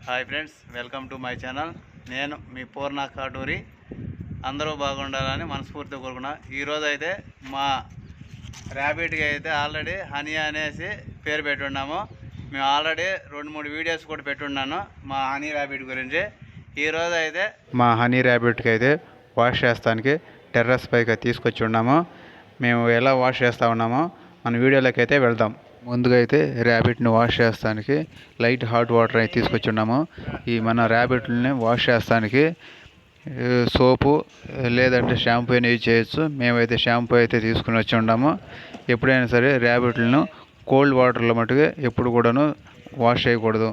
Hi friends, welcome to my channel. నేను మీ పూర్ణ కాటూరి. అందరూ బాగుండాలని మనస్ఫూర్తిగా కోరుకున్నా. ఈరోజు అయితే మా ర్యాబిట్కి అయితే ఆల్రెడీ హనీ అనేసి పేరు పెట్టున్నాము. మేము ఆల్రెడీ 2-3 వీడియోస్ కూడా పెట్టున్నాను మా హనీ ర్యాబిట్ గురించి. ఈరోజు అయితే మా హనీ ర్యాబిట్కి అయితే వాష్ చేస్తానికి టెర్రస్ పైకి తీసుకొచ్చి ఉన్నాము. మేము ఎలా వాష్ చేస్తూ ఉన్నామో మన వీడియోలోకి అయితే వెళ్దాం. ముందుగా అయితే ర్యాబిట్ని వాష్ చేస్తానికి లైట్ హాట్ వాటర్ అయితే తీసుకొచ్చి ఉన్నాము. ఈ మన ర్యాబిట్ని వాష్ చేస్తానికి సోపు లేదంటే షాంపూ అయినా యూజ్ చేయొచ్చు. మేమైతే షాంపూ అయితే తీసుకుని వచ్చి ఉన్నాము. ఎప్పుడైనా సరే ర్యాబిట్లను కోల్డ్ వాటర్లో మట్టుగా ఎప్పుడు కూడాను వాష్ చేయకూడదు.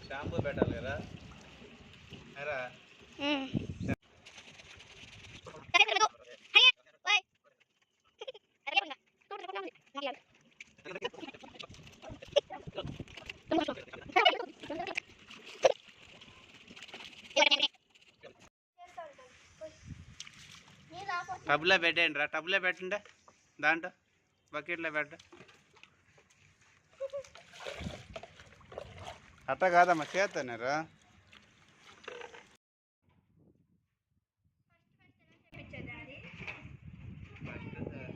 షాంపూ పెట్టాలి కదా. టబ్లో పెట్టండి రా, టబ్లో పెట్టండి, దాంట్లో బకెట్లో పెట్ట. అట్ట కాదమ్మా, చేస్తానారా.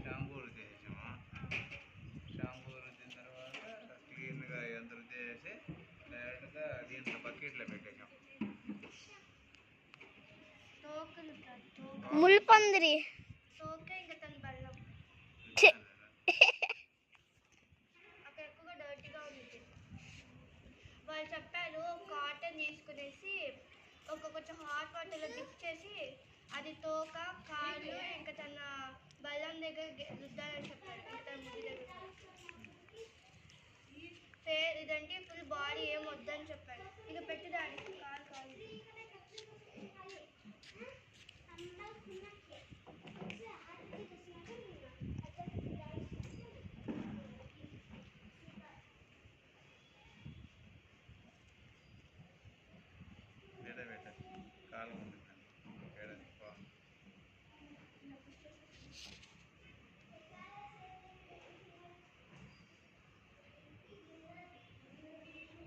షాంపూ చేసాము. షాంపూ రుద్దిన తర్వాత క్లీన్గా ఎంత చేసి డైరెక్ట్గా దీంట్లో బకెట్లో పెట్టేసాం. ముల్పందిరి వాళ్ళు చెప్పారు కాటన్ తీసుకునేసి కొంచెం హాట్ వాటర్లో డిప్ చేసి అది తోక కాళ్ళు ఇంకా తన బల్లం దగ్గర రుద్దాలని చెప్పారు. ఇంకా తన ముడి దగ్గర ఇదంటే ఫుల్ బాడీ ఏం వద్దని చెప్పారు. ఇక పెట్టడానికి కాలు కాదు.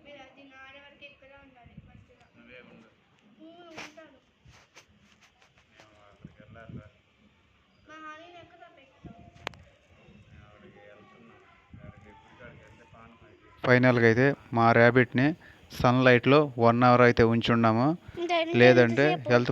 మీరు అది నాడే వరకు ఎక్కడ ఉండాలి. మంచిగా ఉంటాను. మా హాని ఎక్కడ పెట్టాం. ఫైనల్గా అయితే మా ర్యాబిట్ని సన్లైట్లో 1 అవర్ అయితే ఉంచున్నాము. లేదంటే హెల్త్